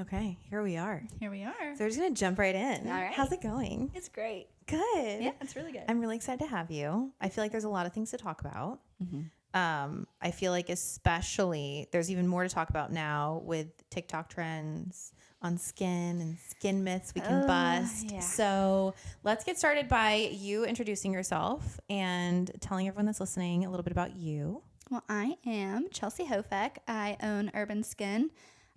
Okay, here we are. Here we are. So we're just going to jump right in. All right. How's it going? It's great. Good. Yeah, it's really good. I'm really excited to have you. I feel like there's a lot of things to talk about. Mm-hmm. I feel like especially there's even more to talk about now with TikTok trends on skin and skin myths we can bust. Yeah. So let's get started by you introducing yourself and telling everyone that's listening a little bit about you. Well, I am Chelsea Houfek. I own Urban Skin,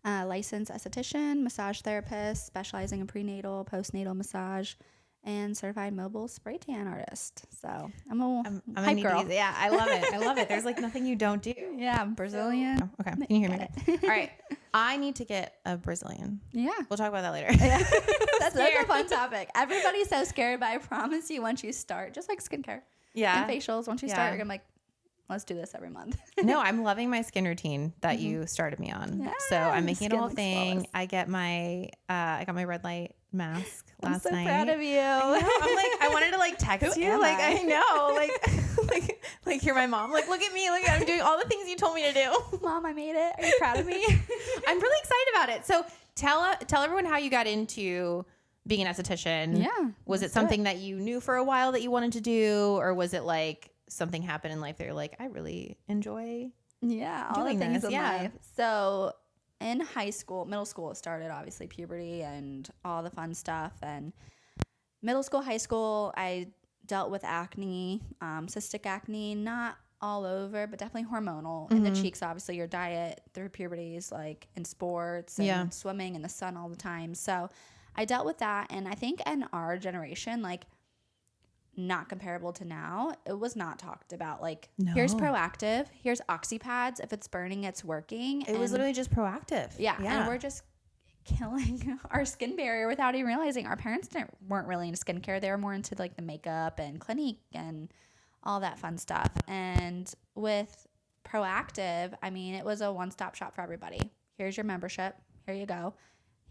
licensed esthetician, massage therapist, specializing in prenatal, postnatal massage, and certified mobile spray tan artist. So I'm a hype girl. Yeah, I love it. I love it. There's like nothing you don't do. Yeah, I'm Brazilian. Oh, okay, can you hear me? All right, I need to get a Brazilian. Yeah. We'll talk about that later. Yeah. That's a fun topic. Everybody's so scared, but I promise you, once you start, just like skincare Yeah. and facials, once you start, you're gonna be like, let's do this every month. No, I'm loving my skin routine that you started me on. Yeah, so I'm making it a whole skin looks thing. flawless. I get my I got my red light mask I'm last so night. proud of you. I know. I'm like, I wanted to like text Who you. am Like I? I know. Like hear my mom. Like, look at me. Look, I'm doing all the things you told me to do. Mom, I made it. Are you proud of me? I'm really excited about it. So tell everyone how you got into being an esthetician. Yeah. Was it something that you knew for a while that you wanted to do, or was it like something happened in life that you're like, I really enjoy? Yeah, all the doing things this, in yeah. life. So in middle school, it started obviously puberty and all the fun stuff. And middle school, high school, I dealt with acne, cystic acne, not all over, but definitely hormonal. In the cheeks, obviously, your diet through puberty is like in sports and swimming in the sun all the time. So I dealt with that. And I think in our generation, like, not comparable to now, it was not talked about. Like, here's Proactive, here's Oxypads. If it's burning, it's working. It was literally just Proactive. Yeah. And we're just killing our skin barrier without even realizing. Our parents weren't really into skincare. They were more into like the makeup and Clinique and all that fun stuff. And with Proactive, I mean, it was a one-stop shop for everybody. Here's your membership. Here you go.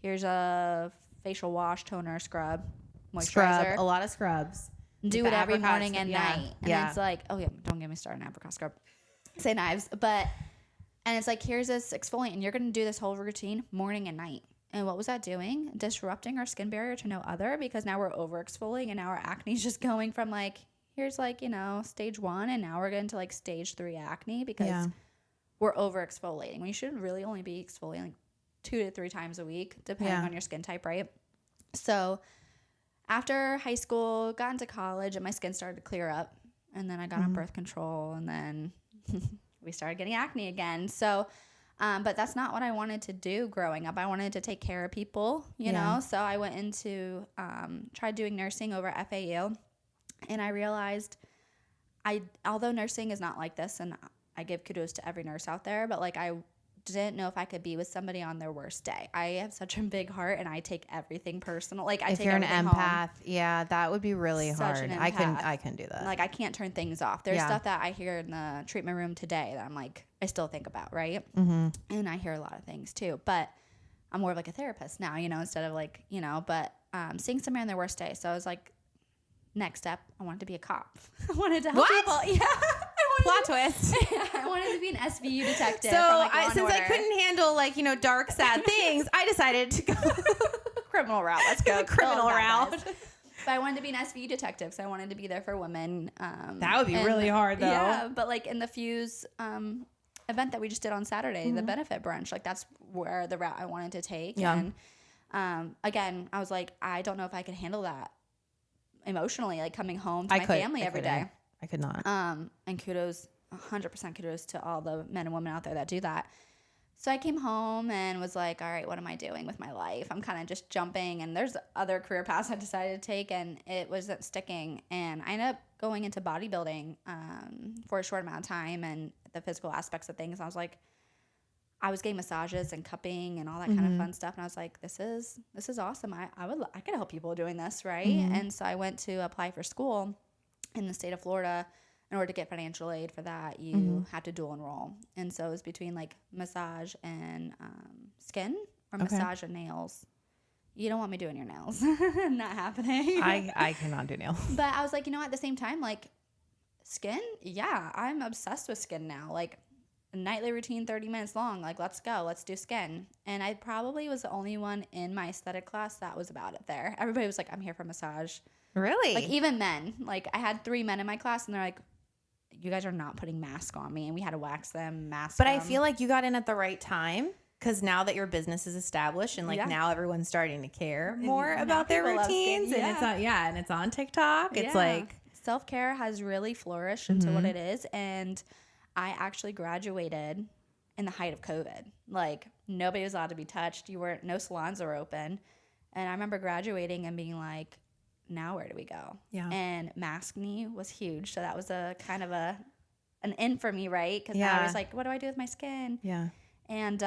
Here's a facial wash, toner, scrub, moisturizer. A lot of scrubs. Do it every morning and yeah. night. And it's like, oh yeah, don't get me started on apricot scrub. Say knives. And it's like, here's this exfoliant and you're going to do this whole routine morning and night. And what was that doing? Disrupting our skin barrier to no other, because now we're over exfoliating and now our acne is just going from like, here's like, stage 1 and now we're getting to like stage 3 acne because we're over exfoliating. When you should really only be exfoliating like 2 to 3 times a week, depending on your skin type, right? So after high school, got into college, and my skin started to clear up. And then I got on birth control, and then we started getting acne again. So, but that's not what I wanted to do growing up. I wanted to take care of people, you know? So I went into, tried doing nursing over at FAU, and I realized although nursing is not like this, and I give kudos to every nurse out there, but like I didn't know if I could be with somebody on their worst day. I have such a big heart and I take everything personal. Like if take you're an everything empath, home. that would be really Such hard. an I empath. couldn't do that. Like I can't turn things off. There's stuff that I hear in the treatment room today that I'm like, I still think about, right? And I hear a lot of things too, but I'm more of like a therapist now, instead of like, but seeing somebody on their worst day. So I was like, next step, I wanted to be a cop. I wanted to help people. Yeah. Plot twist. I wanted to be an SVU detective. So like since I couldn't handle like, dark, sad things, I decided to go criminal route. Let's go. criminal route. But I wanted to be an SVU detective, so I wanted to be there for women. That would be really hard, though. Yeah, but like in the Fuse event that we just did on Saturday, the benefit brunch, like that's where the route I wanted to take. Yeah. And again, I was like, I don't know if I could handle that emotionally, like coming home to my family every day. I could not. And kudos, 100% kudos to all the men and women out there that do that. So I came home and was like, all right, what am I doing with my life? I'm kind of just jumping, and there's other career paths I decided to take, and it wasn't sticking. And I ended up going into bodybuilding for a short amount of time and the physical aspects of things. I was like, I was getting massages and cupping and all that kind of fun stuff. And I was like, this is awesome. I could help people doing this, right? And so I went to apply for school in the state of Florida. In order to get financial aid for that, you had to dual enroll. And so it was between like massage and skin, or massage and nails. You don't want me doing your nails. Not happening. I cannot do nails. But I was like, at the same time, like skin, yeah, I'm obsessed with skin now. Like a nightly routine 30 minutes long. Like, let's go. Let's do skin. And I probably was the only one in my aesthetic class that was about it there. Everybody was like, I'm here for massage. Really? Like, even men. Like, I had 3 men in my class, and they're like, you guys are not putting masks on me. And we had to wax them, mask But them. I feel like you got in at the right time. Because now that your business is established and like now everyone's starting to care more about their routines and it's on TikTok. It's like self-care has really flourished into what it is. And I actually graduated in the height of COVID. Like, nobody was allowed to be touched. No salons were open. And I remember graduating and being like, now where do we go? Yeah. And Mask Me was huge. So that was a kind of an in for me, right? Because now I was like, what do I do with my skin? Yeah. And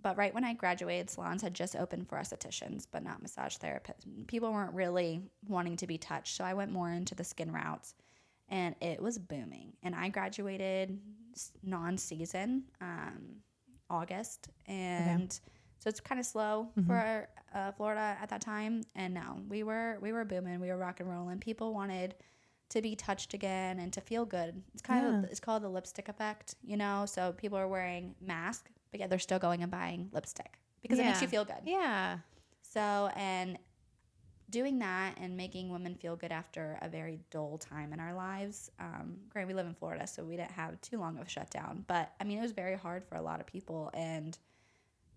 but right when I graduated, salons had just opened for estheticians, but not massage therapists. People weren't really wanting to be touched, so I went more into the skin routes, and it was booming. And I graduated non-season August, and so it's kind of slow for Florida at that time. And no, we were booming, we were rock and rolling. People wanted to be touched again and to feel good. It's it's called the lipstick effect, you know. So people are wearing masks, but yet they're still going and buying lipstick because it makes you feel good. Yeah. So, and doing that and making women feel good after a very dull time in our lives. Granted, we live in Florida, so we didn't have too long of a shutdown. But, I mean, it was very hard for a lot of people. And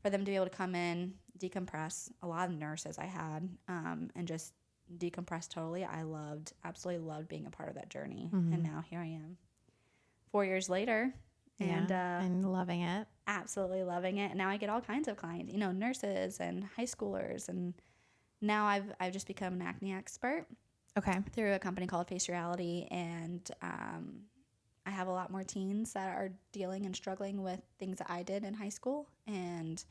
for them to be able to come in, decompress, a lot of nurses I had, and just decompress totally. I absolutely loved being a part of that journey. And now here I am 4 years later. And loving it. Absolutely loving it. And now I get all kinds of clients, you know, nurses and high schoolers. And now I've just become an acne expert. Okay. Through a company called Face Reality. And I have a lot more teens that are dealing and struggling with things that I did in high school. And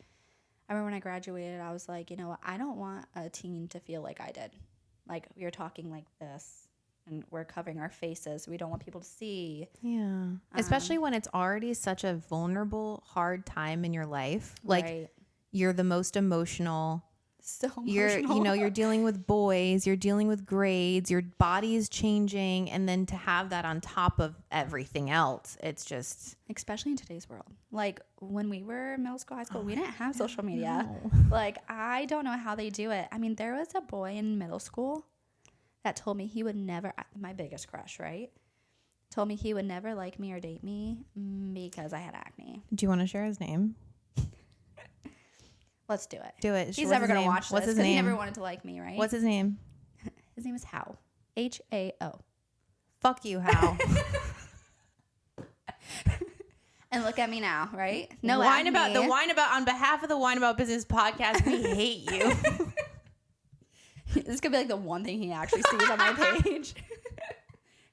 I remember when I graduated, I was like, you know what? I don't want a teen to feel like I did. Like, you're talking like this. And we're covering our faces. We don't want people to see. Yeah. Especially when it's already such a vulnerable, hard time in your life. Like, you're the most emotional. So emotional. You're dealing with boys. You're dealing with grades. Your body is changing. And then to have that on top of everything else, it's just... Especially in today's world. Like, when we were in middle school, high school, we didn't have social media. No. Like, I don't know how they do it. I mean, there was a boy in middle school that told me he would never, my biggest crush, right? Told me he would never like me or date me because I had acne. Do you want to share his name? Let's do it. Do it. He's never going to watch this because he never wanted to like me, right? What's his name? His name is Hao. H-A-O. Fuck you, Hao. And look at me now, right? No Wine About on behalf of the Wine About Business podcast, we hate you. This could be like the one thing he actually sees on my page.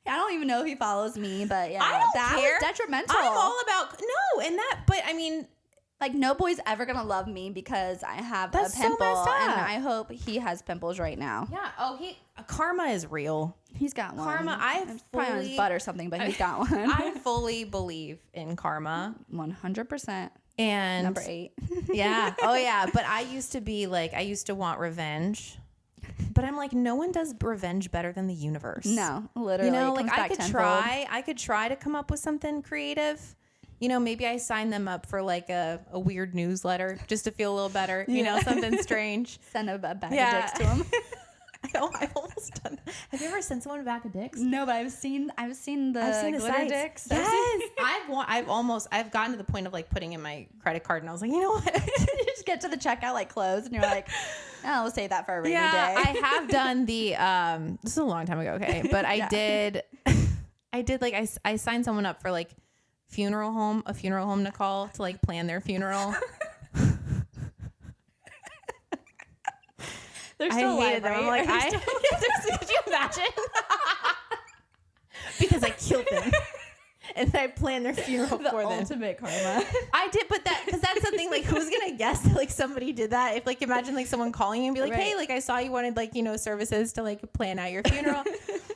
I don't even know if he follows me, but yeah, that was detrimental. I'm all about but I mean, like, no boy's ever gonna love me because I have a pimple, and I hope he has pimples right now. Yeah. Oh, karma is real. He's got one. Karma. It's probably on his butt or something, but he's got one. I fully believe in karma. 100%. And number 8. Yeah. Oh yeah. But I used to want revenge. But I'm like, no one does revenge better than the universe. No, literally. You know, like I could try to come up with something creative. You know, maybe I sign them up for like a weird newsletter just to feel a little better. You know, something strange. Send a bag of dicks to them. I've almost done that. Have you ever sent someone a bag of dicks? No, but I've seen the glitter dicks. Yes, I've gotten to the point of like putting in my credit card, and I was like, you know what? You just get to the checkout like closed, and you're like, oh, we'll save that for a rainy day. I have done the. This is a long time ago, okay, but I did like I signed someone up for like a funeral home to call to like plan their funeral. They're still alive, right? I'm like, could you imagine? Because I killed them. And then I planned their funeral for them. Ultimate karma. I did, but because that's the thing, like, who's going to guess that, like, somebody did that? If, like, imagine, like, someone calling you and be like, hey, like, I saw you wanted, like, you know, services to, like, plan out your funeral.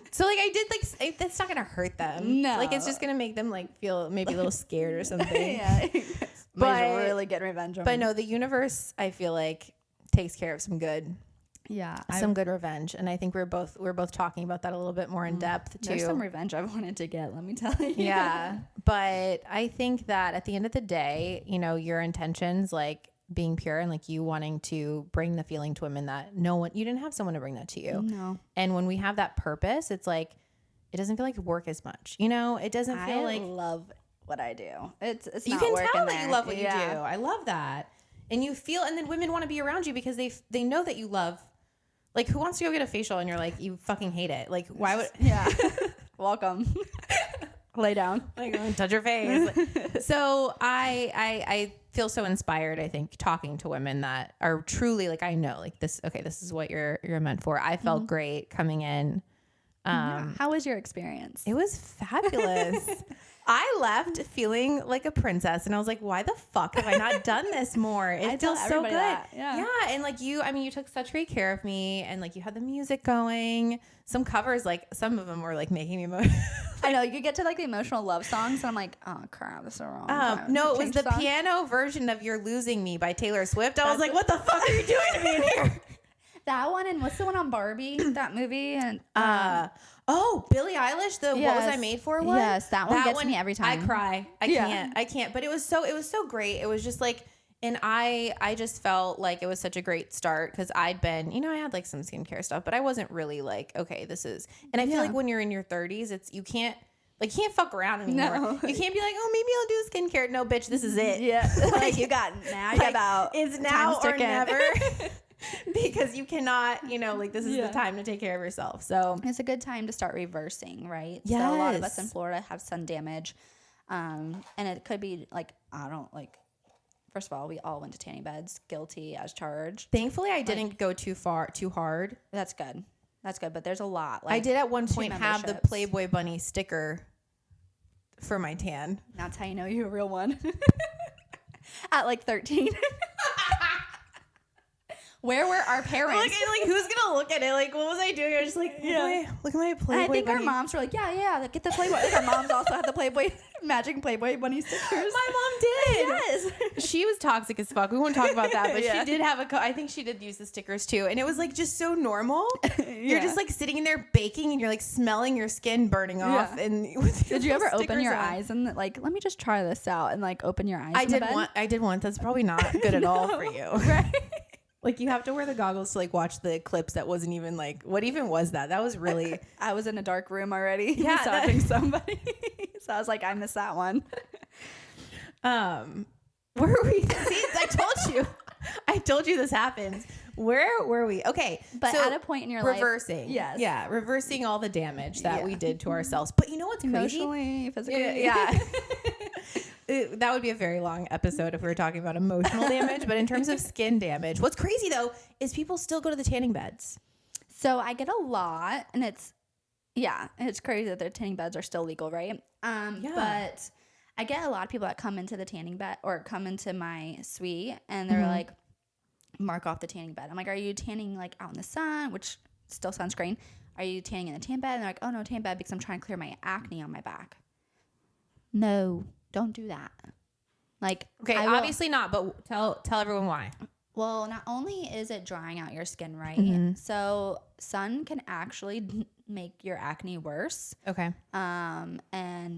So, like, I did, like, that's not going to hurt them. No. Like, it's just going to make them, like, feel maybe a little scared or something. Yeah. But really get revenge on me. But no, the universe, I feel like, takes care of some good. some good revenge. And I think we're both talking about that a little bit more in depth too. There's some revenge I wanted to get, let me tell you. Yeah. But I think that at the end of the day, you know, your intentions, like being pure and like you wanting to bring the feeling to women that you didn't have someone to bring that to you. No. And when we have that purpose, it's like, it doesn't feel like work as much, you know, it doesn't feel like. I love what I do. It's you not can work tell in that there. you love what you do. I love that. And you feel, and then women want to be around you because they know that you love, like, who wants to go get a facial and you're like, you fucking hate it. Like, why would. Yeah. Welcome. Lay down. Like, touch your face. So I feel so inspired, I think, talking to women that are truly like, I know, like, this is what you're meant for. I felt great coming in. How was your experience? It was fabulous. I left feeling like a princess, and I was like, why the fuck have I not done this more? It feels so good. Yeah. And like you took such great care of me, and like you had the music going. Some covers, like some of them were like making me emotional. I know, you get to like the emotional love songs, and I'm like, oh crap, this is the wrong time. No, it was the piano version of You're Losing Me by Taylor Swift. I was like, what the fuck are you doing to me in here? That one, and what's the one on Barbie? That movie, and Billie Eilish, What Was I Made For one? Yes, that one gets me every time. I cry. I can't. But it was so great. It was just like, and I just felt like it was such a great start because I'd been, you know, I had like some skincare stuff, but I wasn't really like, okay, this is. And I feel like when you're in your 30s, you can't fuck around anymore. No. You can't be like, oh, maybe I'll do skincare. No, bitch, this is it. Yeah, like you got now. You got about it's now or never. Because you cannot, you know, like this is the time to take care of yourself. So it's a good time to start reversing, right? Yes. So a lot of us in Florida have sun damage. And it could be like, first of all, we all went to tanning beds, guilty as charged. Thankfully, I didn't go too hard. That's good. But there's a lot. Like, I did at one point have the Playboy Bunny sticker for my tan. That's how you know you're a real one. At like 13. Where were our parents? Like who's gonna look at it? Like, what was I doing? I was just like, look at my Playboy. And I think bunny. our moms were like, yeah, get the Playboy. Like our moms also had the Playboy, matching Playboy bunny stickers. My mom did. Yes, she was toxic as fuck. We won't talk about that, but she did have I think she did use the stickers too, and it was like just so normal. You're just like sitting in there baking, and you're like smelling your skin burning off. And did you ever open your eyes and like, let me just try this out, and like open your eyes? I did once. That's probably not good at all for you, right? Like, you have to wear the goggles to, like, watch the clips that wasn't even, like, what even was that? That was really... I was in a dark room already. Yeah. Massaging somebody. So I was like, I missed that one. Where were we? See, I told you this happens. Where were we? Okay. But so at a point in your life... Reversing. Yes. Yeah, reversing all the damage that we did to ourselves. But you know what's crazy? Emotionally, physically. Yeah. That would be a very long episode if we were talking about emotional damage. But in terms of skin damage, what's crazy, though, is people still go to the tanning beds. So I get a lot, and it's crazy that their tanning beds are still legal, right? But I get a lot of people that come into the tanning bed or come into my suite, and they're like, mark off the tanning bed. I'm like, are you tanning like out in the sun, which still sunscreen? Are you tanning in the tan bed? And they're like, oh no, tan bed because I'm trying to clear my acne on my back. No. Don't do that. Like, okay, obviously not, but tell everyone why. Well, not only is it drying out your skin, right? So sun can actually make your acne worse. Okay. And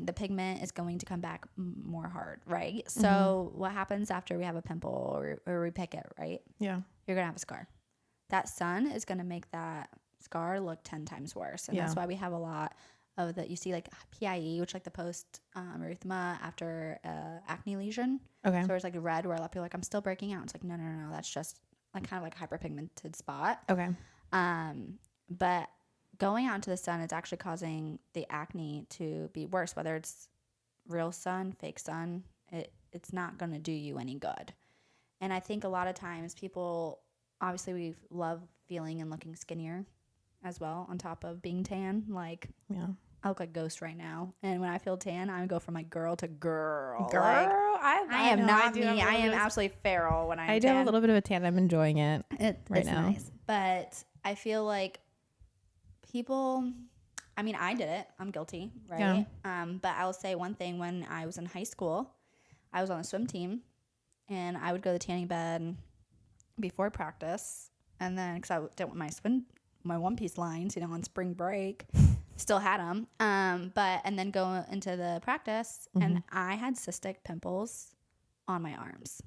the pigment is going to come back more hard, right? So what happens after we have a pimple or we pick it, right? Yeah. You're going to have a scar. That sun is going to make that scar look 10 times worse. And that's why we have a lot of that. You see like PIE, which like the post erythema after acne lesion. Okay. So it's like red where a lot of people are like, I'm still breaking out. It's like, no. That's just like kind of like a hyperpigmented spot. Okay. But going out into the sun, it's actually causing the acne to be worse, whether it's real sun, fake sun, it's not going to do you any good. And I think a lot of times people, obviously we love feeling and looking skinnier as well on top of being tan. Like, I look like Ghost right now. And when I feel tan, I go from like girl to girl. Girl, like, I am not me. I am absolutely absolutely feral when I'm tan. I do have a little bit of a tan. I'm enjoying it right now. Nice. But I feel like people, I mean, I did it. I'm guilty, right? Yeah. But I'll say one thing. When I was in high school, I was on the swim team, and I would go to the tanning bed before practice And then, because I didn't want my one piece lines, on spring break, still had them. And then go into the practice, and I had cystic pimples on my arms.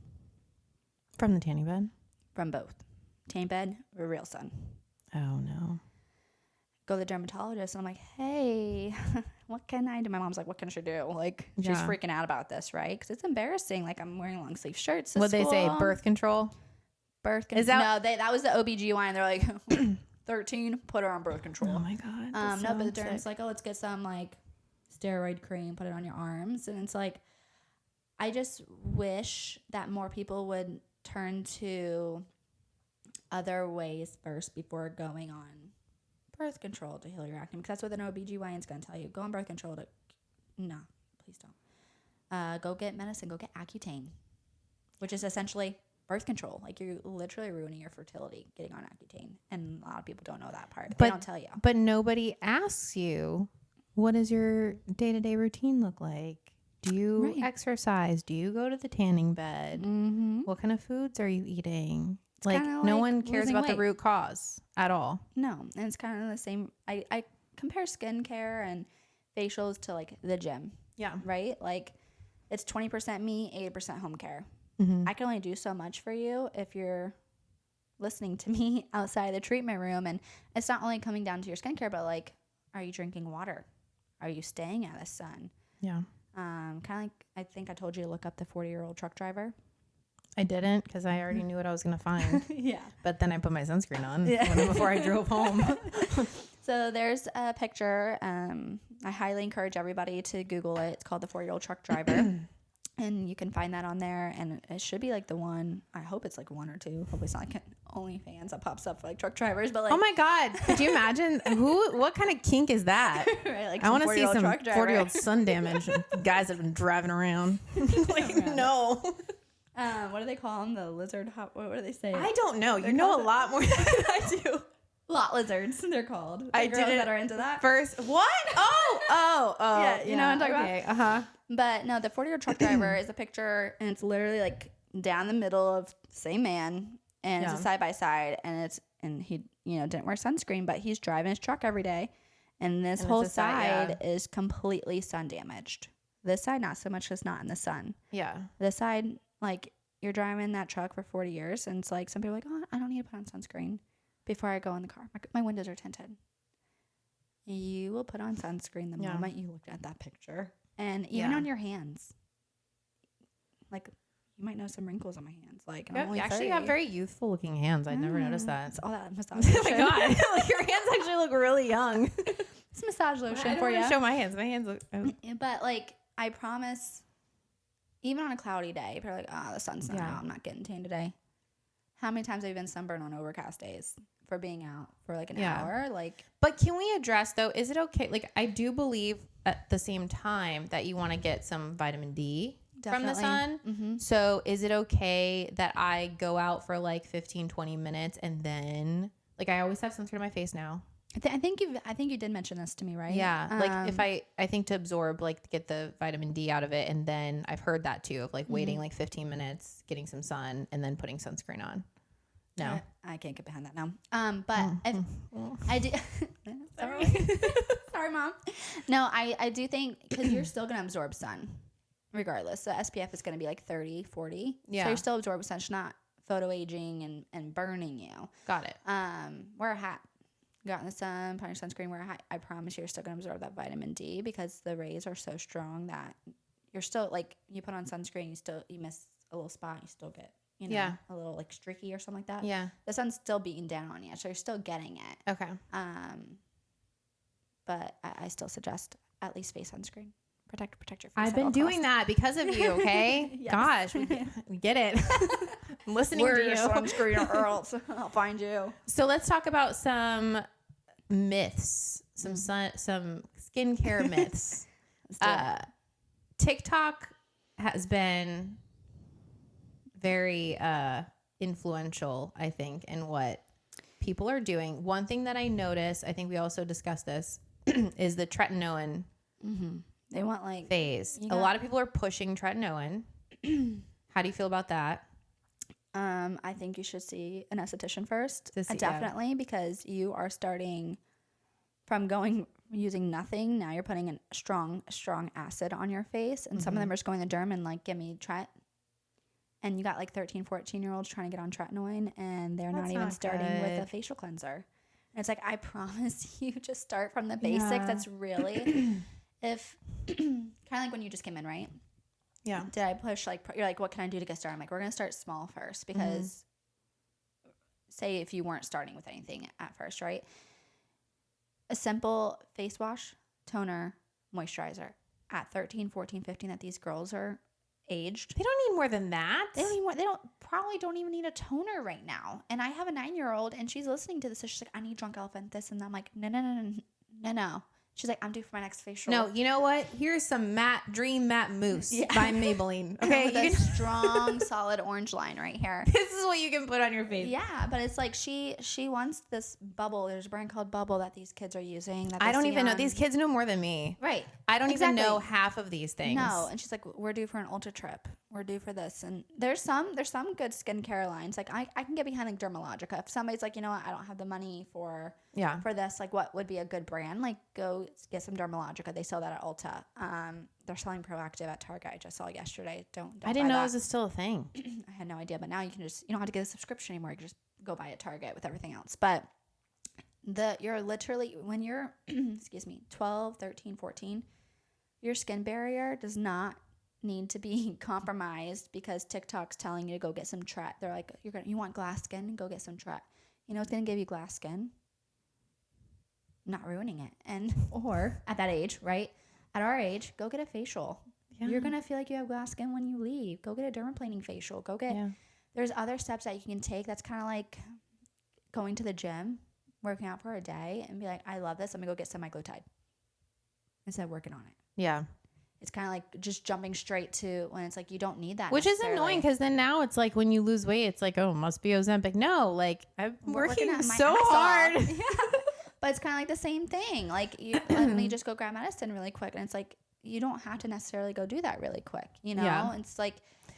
From the tanning bed? From both. Tan bed or real sun. Oh, no. Go to the dermatologist, and I'm like, hey, what can I do? My mom's like, what can she do? Like, she's freaking out about this, right? Because it's embarrassing. Like, I'm wearing long sleeve shirts to What'd they say? school. Birth control? Is that? No, that was the OBGYN. They're like, 13, put her on birth control. Oh, my God. No, but the derm's like, oh, let's get some, like, steroid cream, put it on your arms. And it's like, I just wish that more people would turn to other ways first before going on birth control to heal your acne, because that's what an OBGYN is going to tell you. Go on birth control no, please don't. Go get medicine. Go get Accutane, which is essentially birth control. Like, you're literally ruining your fertility getting on Accutane, and a lot of people don't know that part. They don't tell you. But nobody asks you, what does your day-to-day routine look like? Do you exercise? Do you go to the tanning bed? Mm-hmm. What kind of foods are you eating? Like, no one cares about the root cause at all. No, and it's kind of the same. I compare skincare and facials to, like, the gym. Yeah. Right? Like, it's 20% me, 80% home care. Mm-hmm. I can only do so much for you if you're listening to me outside the treatment room. And it's not only coming down to your skincare, but, like, are you drinking water? Are you staying out of the sun? Yeah. Kind of like, I think I told you to look up the 40-year-old truck driver. I didn't, because I already knew what I was going to find. Yeah. But then I put my sunscreen on before I drove home. So there's a picture. I highly encourage everybody to Google it. It's called the 40-year-old truck driver. And you can find that on there. And it should be like the one. I hope it's like one or two. Hopefully it's not like OnlyFans that pops up for like truck drivers. But like, oh my God. Could you imagine what kind of kink is that? Right, like I want to see some 40-year-old sun damage guys that have been driving around. Like, no. What do they call them? The lizard hop? What do they say? I don't know. You know a lot more than I do. Lot lizards, they're called. I girls didn't that are into that. First, what? Oh. Yeah, you know what I'm talking about? Uh-huh. But no, the 40-year-old truck driver is a picture, and it's literally like down the middle of the same man, and it's a side by side, and he didn't wear sunscreen, but he's driving his truck every day, and this whole side is completely sun damaged. This side not so much, it's not in the sun. Yeah. This side, like, you're driving that truck for 40 years, and it's like some people are like, oh, I don't need to put on sunscreen before I go in the car. My windows are tinted. You will put on sunscreen the moment you look at that picture. And even on your hands. Like, you might know some wrinkles on my hands. Like, I'm only 30. Actually, you have very youthful looking hands. I never noticed that. It's all that massage Oh lotion. my God. Like, your hands actually look really young. It's massage lotion I don't for want you. to show my hands. My hands look... Oh. But, like, I promise, even on a cloudy day, people are like, oh, the sun's not out. I'm not getting tan today. How many times have you been sunburned on overcast days for being out for like an hour? Like, but can we address though? Is it okay? Like, I do believe at the same time that you want to get some vitamin D from the sun. Mm-hmm. So is it okay that I go out for like 15, 20 minutes and then, like, I always have sunscreen on my face now. I think you did mention this to me, right? Yeah. Like, if I think to absorb, like, get the vitamin D out of it. And then I've heard that too, of like waiting like 15 minutes, getting some sun, and then putting sunscreen on. No. I can't get behind that now. But I do. Sorry. Sorry, Mom. No, I do think, because you're still going to absorb sun regardless. The SPF is going to be like 30, 40. Yeah. So you're still absorbing sun. It's not photo aging and burning you. Got it. Wear a hat. Go out in the sun, put on your sunscreen, wear a hat. I promise you're still going to absorb that vitamin D, because the rays are so strong that you're still, like, you put on sunscreen, you miss a little spot, you still get, a little, like, streaky or something like that. Yeah. The sun's still beating down on you, so you're still getting it. Okay. But I still suggest at least face sunscreen. Protect your face. I've been doing that because of you, okay? Yes. Gosh, we get it. I'm listening Wear to you. Wear your sunscreen or else I'll find you. So let's talk about some myths, some skincare myths. TikTok has been very influential, I think, in what people are doing. One thing that I noticed, I think we also discussed this, is the tretinoin They want like phase. A lot of people are pushing tretinoin. How do you feel about that? I think you should see an esthetician first. Yeah. Definitely, because you are starting from using nothing. Now you're putting a strong acid on your face. And some of them are just going to the derm and like, give me tret. And you got like 13, 14-year-olds trying to get on tretinoin, and they're not even starting with a facial cleanser. And it's like, I promise you, just start from the basics. Yeah. That's really, if kind of like when you just came in, right? Yeah. Did I push like, you're like, what can I do to get started? I'm like, we're going to start small first, because say if you weren't starting with anything at first, right? A simple face wash, toner, moisturizer at 13, 14, 15 that these girls are aged. They don't need more than that. They probably don't even need a toner right now. And I have a 9-year-old, and she's listening to this. So she's like, I need Drunk Elephant this. And I'm like, no. She's like, I'm due for my next facial. No, you know what? Here's some Dream Matte Mousse by Maybelline. Okay, with a strong, solid orange line right here. This is what you can put on your face. Yeah, but it's like she wants this bubble. There's a brand called Bubble that these kids are using. That I don't even know. These kids know more than me. Right. I don't even know half of these things. No, and she's like, we're due for an ultra trip. We're due for this. And there's some good skincare lines. Like I can get behind like Dermalogica. If somebody's like, you know what, I don't have the money for this, like what would be a good brand? Like go get some Dermalogica. They sell that at Ulta. They're selling Proactive at Target. I just saw yesterday. Don't I didn't know it was still a thing. I had no idea, but now you don't have to get a subscription anymore. You can just go buy at Target with everything else. But you're literally, when you're 12, 13, 14, your skin barrier does not need to be compromised because TikTok's telling you to go get some tret. They're like, you want glass skin? Go get some tret. You know what's going to give you glass skin? Not ruining it. Or at that age, right? At our age, go get a facial. Yeah. You're going to feel like you have glass skin when you leave. Go get a dermaplaning facial. Go get, there's other steps that you can take. That's kind of like going to the gym, working out for a day and be like, I love this. I'm going to go get semaglutide instead of working on it. Yeah. It's kind of like just jumping straight to when it's like you don't need that. Which is annoying because then now it's like when you lose weight, it's like, oh, must be Ozempic. No, like I'm working so hard. Yeah. But it's kind of like the same thing. Like let me just go grab medicine really quick. And it's like you don't have to necessarily go do that really quick. You know, Yeah. It's like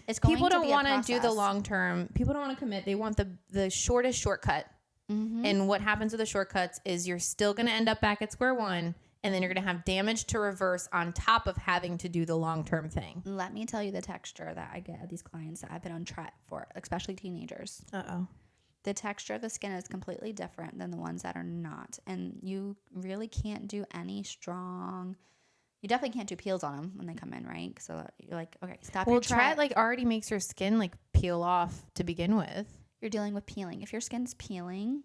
it's going people to don't be a want to process. do the long term. People don't want to commit. They want the shortest shortcut. Mm-hmm. And what happens with the shortcuts is you're still going to end up back at square one. And then you're going to have damage to reverse on top of having to do the long-term thing. Let me tell you the texture that I get of these clients that I've been on tret for, especially teenagers. Uh-oh. The texture of the skin is completely different than the ones that are not. And you really can't do any strong... You definitely can't do peels on them when they come in, right? So you're like, okay, stop your tret. Well, tret like already makes your skin like peel off to begin with. You're dealing with peeling. If your skin's peeling,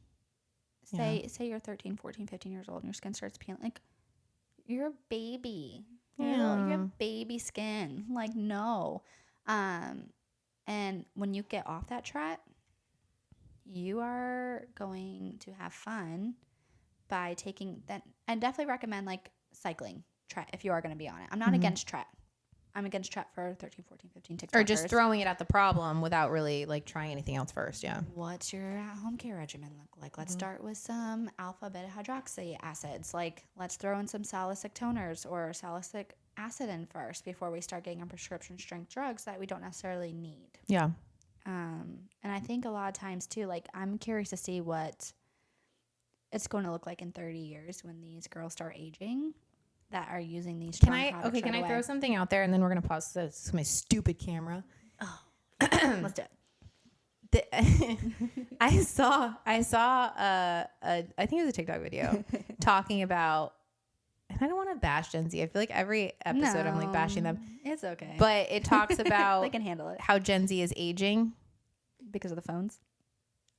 say you're 13, 14, 15 years old and your skin starts peeling, like... You're a baby. You have baby skin. Like, no. And when you get off that tret, you are going to have fun by taking that. I definitely recommend like cycling tret if you are going to be on it. I'm not against tret. I'm against tret for 13, 14, 15 TikTokers. Or just throwing it at the problem without really like trying anything else first. Yeah. What's your home care regimen look like? Let's start with some alpha beta hydroxy acids. Like let's throw in some salicylic toners or salicylic acid in first before we start getting on prescription strength drugs that we don't necessarily need. Yeah. And I think a lot of times too, like I'm curious to see what it's going to look like in 30 years when these girls start aging. That are using these strong products can I throw something out there and then we're going to pause this is my stupid camera. Oh, let's do it. I saw I think it was a TikTok video talking about, and I don't want to bash Gen Z. I feel like every episode I'm like bashing them. It's okay. But it talks about they can handle it. How Gen Z is aging because of the phones.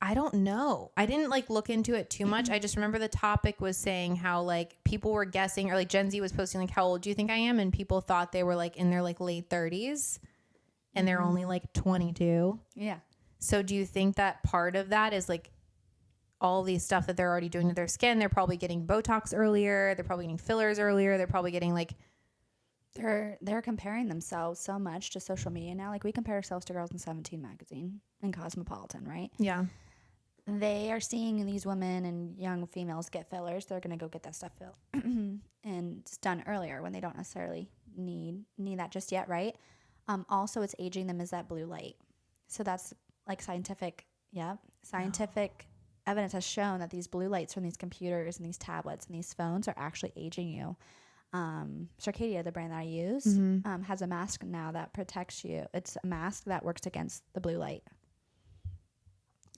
I don't know. I didn't like look into it too much. I just remember the topic was saying how like people were guessing, or like Gen Z was posting like, how old do you think I am? And people thought they were like in their like late 30s and they're only like 22. Yeah. So do you think that part of that is like all these stuff that they're already doing to their skin? They're probably getting Botox earlier. They're probably getting fillers earlier. They're probably getting like... They're comparing themselves so much to social media now. Like we compare ourselves to Girls in 17 magazine and Cosmopolitan, right? Yeah. They are seeing these women and young females get fillers. They're going to go get that stuff filled and it's done earlier when they don't necessarily need that just yet, right? Also, it's aging them as that blue light. So that's like scientific evidence has shown that these blue lights from these computers and these tablets and these phones are actually aging you. Circadia, the brand that I use, has a mask now that protects you. It's a mask that works against the blue light.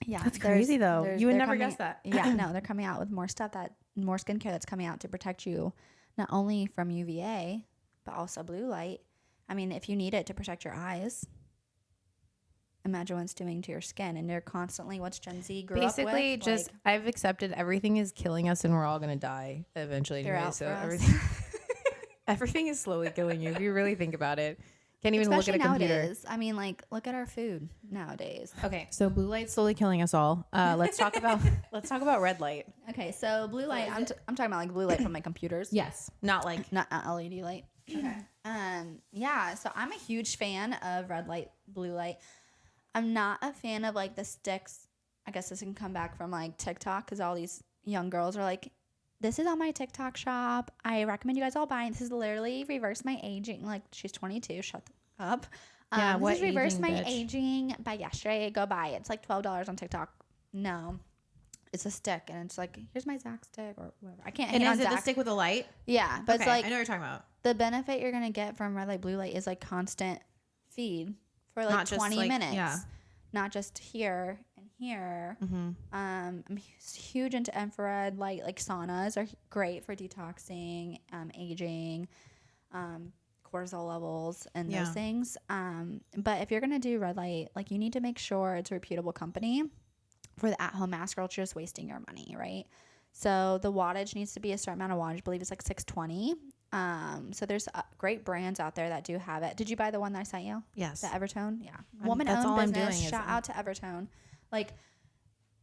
Yeah, that's crazy though. You would never guess that. Yeah, no, they're coming out with more skincare that's coming out to protect you not only from UVA but also blue light. I mean, if you need it to protect your eyes, imagine what it's doing to your skin. And you're constantly, what's Gen Z grew basically up with? just I've accepted everything is killing us and we're all gonna die eventually anyway. So everything is slowly killing you if you really think about it. Can't even look at a computer. Nowadays. I mean, like, look at our food nowadays. Okay, so blue light's slowly killing us all. Let's talk about red light. Okay, so blue light. I'm talking about like blue light from my computers. Yes, not LED light. Okay. Yeah. So I'm a huge fan of red light, blue light. I'm not a fan of like the sticks. I guess this can come back from like TikTok because all these young girls are like, this is on my TikTok shop. I recommend you guys all buy it. This is literally reverse my aging. Like, she's 22. Shut up. Yeah, what this is reverse aging, my bitch? aging by yesterday. Go buy it. It's like $12 on TikTok. No. It's a stick, and it's like, here's my Zach stick or whatever. I can't hang And on is it Zach. the stick with a light? Yeah, but okay, it's like, I know what you're talking about. the benefit you're going to get from red light, blue light is like constant feed for like Not just, 20 like, minutes. yeah. Not just here and here. Mm-hmm. I'm huge into infrared light. Like saunas are great for detoxing, aging, cortisol levels, and those things. But if you're gonna do red light, like, you need to make sure it's a reputable company. For the at-home mask, girl, you're just wasting your money, right? So the wattage needs to be a certain amount of wattage. I believe it's like 620. So there's great brands out there that do have it. Did you buy the one that I sent you? Yes. The Evertone? Yeah. That's Woman-owned all I'm business. doing is Shout out to Evertone. Like,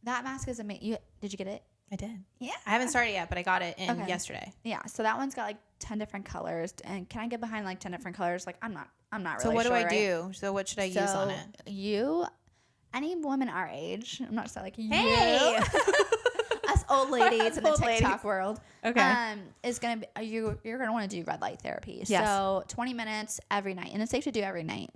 that mask is amazing. Did you get it? I did. Yeah. I haven't started yet, but I got it in yesterday. Yeah. So that one's got like 10 different colors. And can I get behind like 10 different colors? Like, I'm not really So what sure, do I right? do? So what should I use on it? Any woman our age, I'm not saying like Hey! us old ladies in the Old TikTok ladies. world. Okay. Is gonna be you're gonna want to do red light therapy. Yes. So 20 minutes every night, and it's safe to do every night.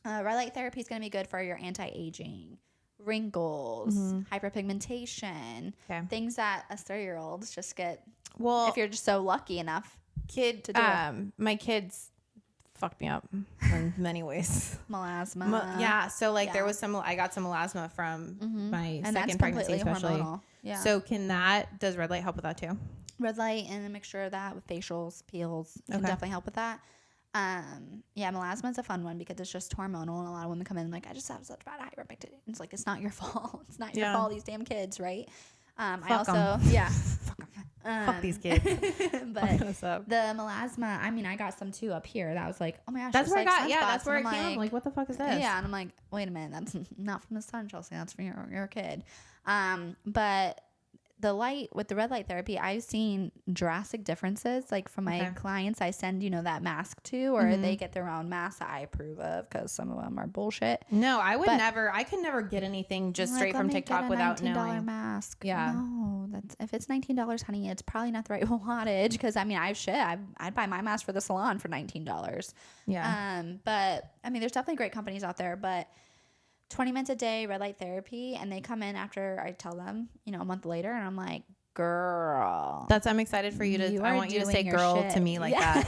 Red light therapy is gonna be good for your anti-aging, wrinkles, hyperpigmentation, things that us 30-year-olds just get. Well, if you're just so lucky enough to do it. My kids fucked me up in many ways. Melasma. Yeah. So like there was I got some melasma from my And second pregnancy, especially. hormonal. Yeah. So does red light help with that too? Red light and a mixture of that with facials, peels can definitely help with that. Yeah, melasma is a fun one because it's just hormonal, and a lot of women come in like, I just have such bad hyperpigmentation. It's like, it's not your fault. It's not your fault. These damn kids, right? Fuck these kids. But the melasma, I mean, I got some too up here. That was like, oh my gosh, that's where I got. Yeah, sunspots. that's where And it I'm came. I'm like, what the fuck is this? Yeah, and I'm like, wait a minute, that's not from the sun, Chelsea. That's from your kid. But the light with the red light therapy, I've seen drastic differences. Like from my clients, I send that mask to, or they get their own mask that I approve of because some of them are bullshit. No, I would never. I could never get anything just straight from TikTok without knowing. $19 mask. Yeah. No, if it's $19, honey, it's probably not the right wattage. Because I mean, I'd buy my mask for the salon for $19. Yeah. But I mean, there's definitely great companies out there, but 20 minutes a day, red light therapy, and they come in after I tell them, a month later, and I'm like, girl. I'm excited for you to, I want you to say girl to me like that.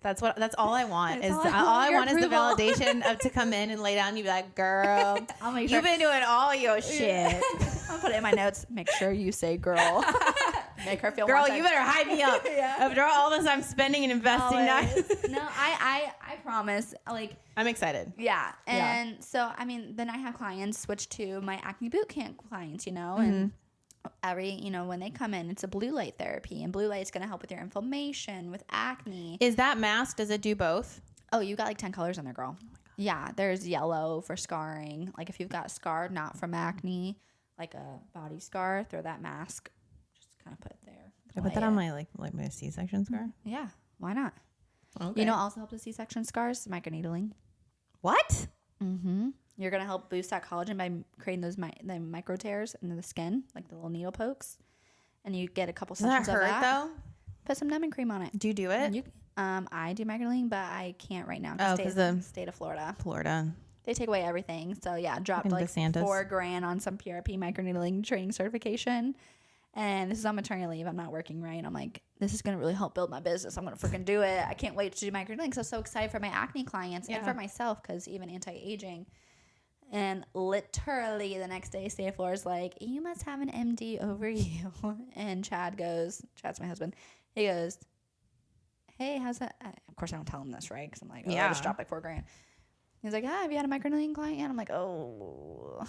That's all I want is all I want is the validation of to come in and lay down and you be like, girl, I'll make sure. You've been doing all your shit. I'll put it in my notes. Make sure you say girl. Make her feel girl, you better hype me up. After all this I'm spending and investing now. No, I promise. Like, I'm excited. Yeah. And so, I mean, then I have clients switch to my acne boot camp clients, and when they come in, it's a blue light therapy, and blue light is going to help with your inflammation, with acne. Is that mask, does it do both? Oh, you got like 10 colors in there, girl. Oh my God. Yeah. There's yellow for scarring. Like if you've got a scar, not from acne, like a body scar, throw that mask. Just kind of put it there. I put that on my my C-section scar. Yeah. Why not? Okay. Also helps with C-section scars, microneedling. What? Mm-hmm. You're going to help boost that collagen by creating those the micro tears into the skin, like the little needle pokes. And you get a couple sessions of that. Does that hurt, though? Put some numbing cream on it. Do you do it? I do microneedling, but I can't right now. Because the state of Florida. Florida. They take away everything. So yeah, dropped Fucking like DeSantis. $4,000 on some PRP microneedling training certification. And this is on maternity leave. I'm not working, right? I'm like, this is going to really help build my business. I'm going to freaking do it. I can't wait to do microneedling. So I'm so excited for my acne clients and for myself, because even anti-aging. And literally the next day, State Floor is like, you must have an MD over you. And Chad's my husband. He goes, hey, how's that? Of course, I don't tell him this, right? Because I'm like, I just dropped like $4,000. He's like, have you had a microneedling client yet? I'm like, oh.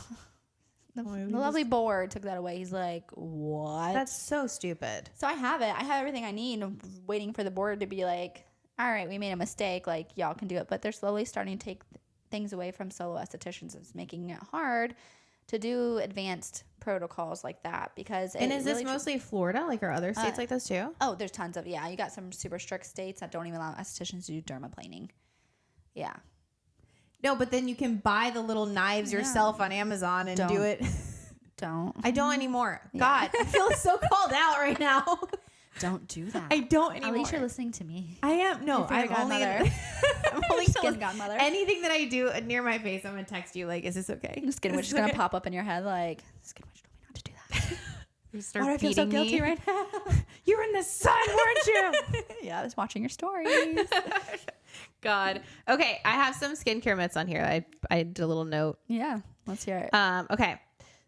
The lovely board took that away. He's like, what? That's so stupid. So I have it. I have everything I need. I'm waiting for the board to be like, all right, we made a mistake. Like, y'all can do it. But they're slowly starting to take things away from solo estheticians. It's making it hard to do advanced protocols like that, because and is this mostly Florida, like, are other states like this too? Oh, there's tons of, you got some super strict states that don't even allow estheticians to do dermaplaning. Yeah. No, but then you can buy the little knives yourself on Amazon and do it. I don't anymore. God, I feel so called out right now. Don't do that. I don't anymore. At least you're listening to me. I am. No, I'm only skin godmother. Anything that I do near my face, I'm going to text you like, is this okay? The skin witch is going to pop up in your head like, skin witch told me not to do that. You start Why do I feel so guilty right now? You were in the sun, weren't you? Yeah, I was watching your stories. God. Okay, I have some skincare myths on here. I did a little note. Yeah, let's hear it. Okay,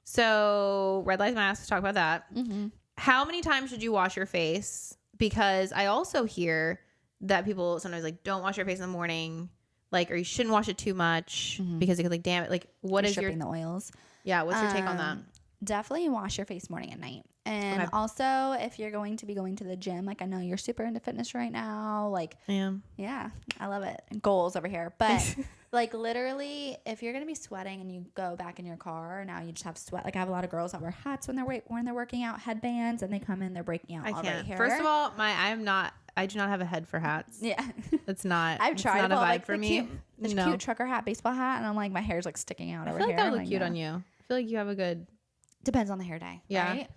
so red light mask, talk about that. Mm-hmm. How many times should you wash your face? Because I also hear that people sometimes like don't wash your face in the morning, like, or you shouldn't wash it too much because it could like damn it. Like, what is your the oils? Yeah, what's your take on that? Definitely wash your face morning and night. And also, if you're going to be going to the gym, like I know you're super into fitness right now. Like, I am. Yeah, I love it. Goals over here. But like literally, if you're going to be sweating and you go back in your car, now you just have sweat. Like I have a lot of girls that wear hats when they're working out, headbands, and they come in, they're breaking out all right here. First of all, I do not have a head for hats. Yeah. It's not. I've tried not a vibe like for me. Cute trucker hat, baseball hat, and I'm like, my hair's like sticking out over here. I feel like that would look cute on you. I feel like you have a good. Depends on the hair day. Yeah. Right?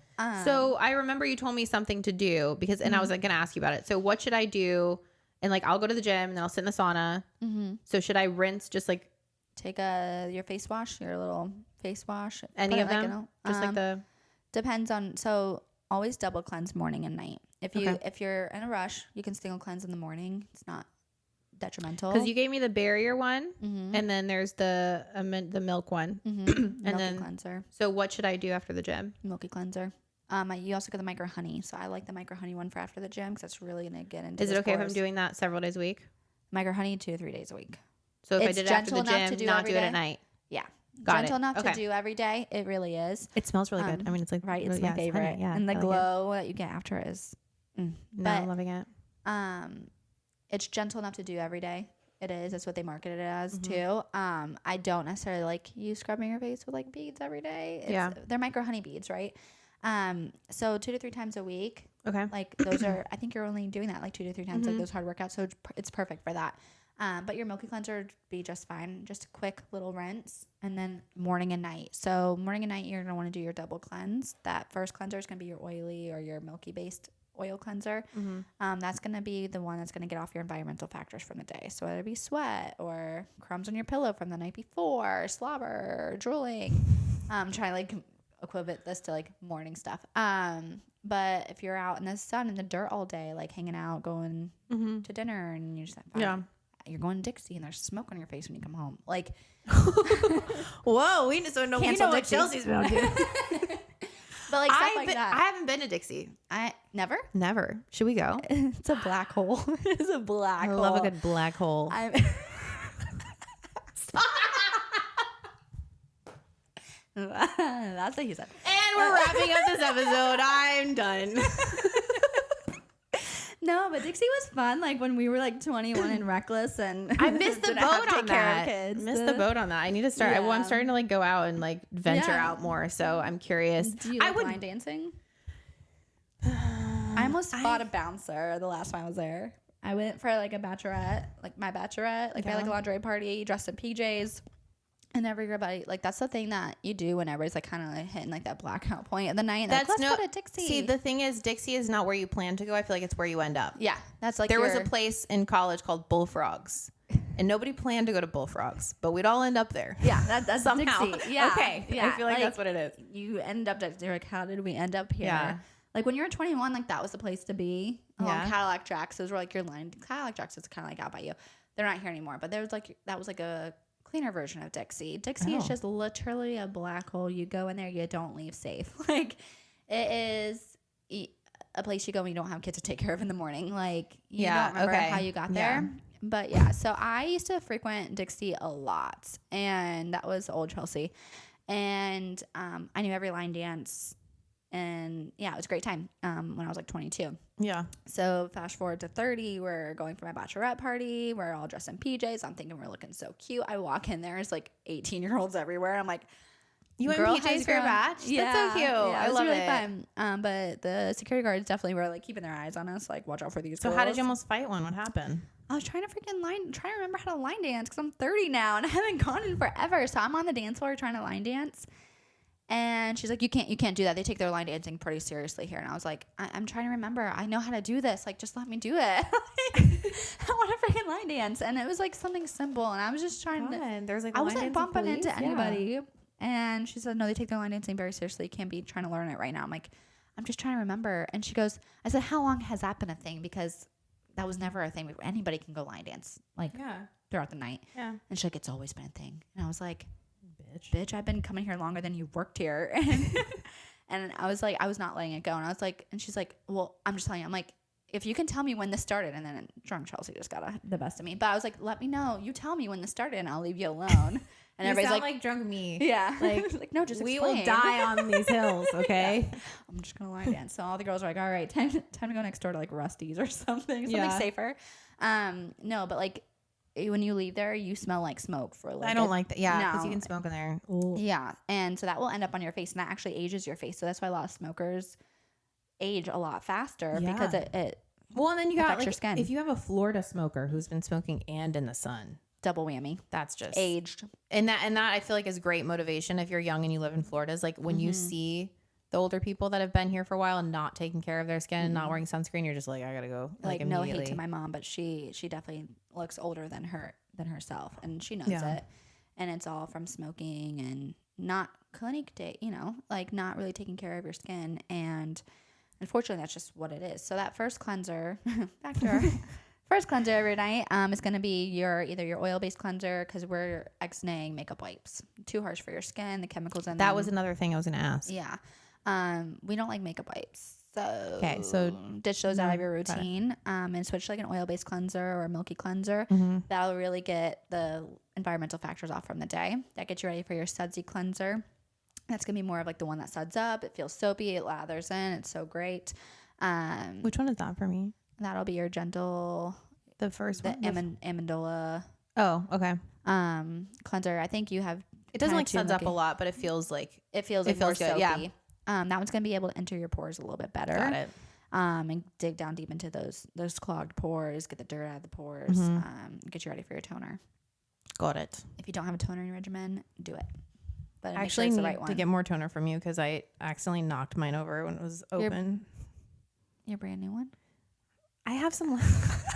So I remember you told me something to do and I was like going to ask you about it. So what should I do? And like, I'll go to the gym and then I'll sit in the sauna. Mm-hmm. So should I rinse just like. Take your face wash, your little face wash. Any of them? Just like the. Depends on. So always double cleanse morning and night. If you're in a rush, you can single cleanse in the morning. It's not detrimental. Because you gave me the barrier one, and then there's the milk one, and Milky then cleanser. So what should I do after the gym? Milky cleanser. You also get the micro honey, so I like the micro honey one for after the gym because that's really gonna get into. Is it okay if I'm doing that several days a week? Micro honey 2 to 3 days a week. So if I did it after the gym, not do it at night. Yeah, gentle enough to do every day. It really is. It smells really good. I mean, it's like right. It's my favorite. Honey, and the glow that you get after it is. No, I'm loving it. It's gentle enough to do every day. It is. That's what they marketed it as too. I don't necessarily like you scrubbing your face with like beads every day. They're micro honey beads, right? So 2 to 3 times a week. Okay. Like those are, I think you're only doing that like 2 to 3 times, like those hard workouts. So it's perfect for that. But your milky cleanser would be just fine. Just a quick little rinse and then morning and night. So morning and night, you're going to want to do your double cleanse. That first cleanser is going to be your oily or your milky based oil cleanser. That's going to be the one that's going to get off your environmental factors from the day. So whether it be sweat or crumbs on your pillow from the night before, slobber, drooling. I'm trying to like equivalent this to like morning stuff. But if you're out in the sun in the dirt all day, like hanging out, going to dinner, and you just you're going to Dixie and there's smoke on your face when you come home. Like, whoa, we just don't know what Chelsea's been doing. But like stuff like that. I haven't been to Dixie. Never. Should we go? It's a black hole. It's a black hole. I love a good black hole. That's what he said. And we're wrapping up this episode. I'm done. No, but Dixie was fun. Like when we were like 21 and reckless, and I missed the boat on that. Missed the boat on that. I need to start. Yeah. I'm starting to like go out and like venture out more. So I'm curious. Do you like line dancing? I almost bought a bouncer the last time I was there. I went for like a bachelorette, like my bachelorette. Like I had like a lingerie party, dressed in PJs. And everybody, like, that's the thing that you do when everybody's, like, kind of like hitting, like, that blackout point of the night. And let's go to Dixie. See, the thing is, Dixie is not where you plan to go. I feel like it's where you end up. Yeah. That's, like, there was a place in college called Bullfrogs. and nobody planned to go to Bullfrogs, but we'd all end up there. Yeah, that's Somehow. Dixie. Yeah. Okay. Yeah. I feel like that's what it is. You end up at, you're like, how did we end up here? Yeah. Like when you were 21, like that was the place to be. Along Yeah. Cadillac Tracks. Those were like your line. Cadillac Tracks is kind of like out by you. They're not here anymore, but there was like, that was like a cleaner version of Dixie. Dixie is just literally a black hole. You go in there, you don't leave safe. Like it is a place you go when you don't have kids to take care of in the morning. Like you don't remember how you got there. But yeah, so I used to frequent Dixie a lot, and that was Old Chelsea. And I knew every line dance. And yeah, it was a great time when I was like 22. Yeah. So fast forward to 30, we're going for my bachelorette party. We're all dressed in PJs. I'm thinking we're looking so cute. I walk in there, it's like 18-year-olds everywhere. I'm like, you went PJs for your batch? Yeah. That's so cute. Yeah, I love really it. Fun. But the security guards definitely were like keeping their eyes on us. Like, watch out for these girls. How did you almost fight one? What happened? I was trying to remember how to line dance because I'm 30 now and I haven't gone in forever. So I'm on the dance floor trying to line dance. And she's like, you can't do that. They take their line dancing pretty seriously here. And I was like, I'm trying to remember. I know how to do this. Like, just let me do it. I want to freaking line dance. And it was like something simple. And I was just trying to. There's like I wasn't bumping into anybody. And she said, no, they take their line dancing very seriously. You can't be trying to learn it right now. I'm like, I'm just trying to remember. And she goes, I said, how long has that been a thing? Because that was never a thing. Anybody can go line dance like throughout the night. Yeah. And she's like, it's always been a thing. And I was like, bitch, I've been coming here longer than you've worked here. And I was like, I was not letting it go. And I was like, and she's like, well, I'm just telling you. I'm like, if you can tell me when this started. And then drunk Chelsea just got the best of me. But I was like, let me know. You tell me when this started and I'll leave you alone. And you everybody's sound like drunk me. Yeah. Like no, just we explain. will die on these hills, okay? Yeah. I'm just going to line dance. So all the girls are like, all right, time to go next door to like Rusty's or something safer. No, but like, when you leave there, you smell like smoke for like. I don't like that. Yeah, because no. you can smoke in there. Ooh. Yeah, and so that will end up on your face, and that actually ages your face. So that's why a lot of smokers age a lot faster because it. Well, and then you got your skin. If you have a Florida smoker who's been smoking and in the sun, double whammy. That's just aged. And that I feel like is great motivation if you're young and you live in Florida. Is like when you see the older people that have been here for a while and not taking care of their skin and not wearing sunscreen, you're just like, I gotta go. Like no hate to my mom, but she definitely looks older than herself, and she knows it. And it's all from smoking and not clinic day, like not really taking care of your skin. And unfortunately, that's just what it is. So that first cleanser, back to our first cleanser every night, is going to be either your oil-based cleanser because we're ex-naying makeup wipes. Too harsh for your skin, the chemicals in them. That was another thing I was going to ask. Yeah. We don't like makeup wipes. So ditch those out of your routine and switch to like an oil-based cleanser or a milky cleanser. That'll really get the environmental factors off from the day. That gets you ready for your sudsy cleanser. That's going to be more of like the one that suds up. It feels soapy. It lathers in. It's so great. Which one is that for me? That'll be your gentle. The first one? Amendola. Oh, okay. Cleanser. I think you have. It doesn't like suds up a lot, but it feels like. It feels more good. soapy. Yeah. That one's going to be able to enter your pores a little bit better. Got it. And dig down deep into those clogged pores, get the dirt out of the pores, get you ready for your toner. Got it. If you don't have a toner in your regimen, do it. But I actually need to get more toner from you because I accidentally knocked mine over when it was open. Your brand new one? I have some left.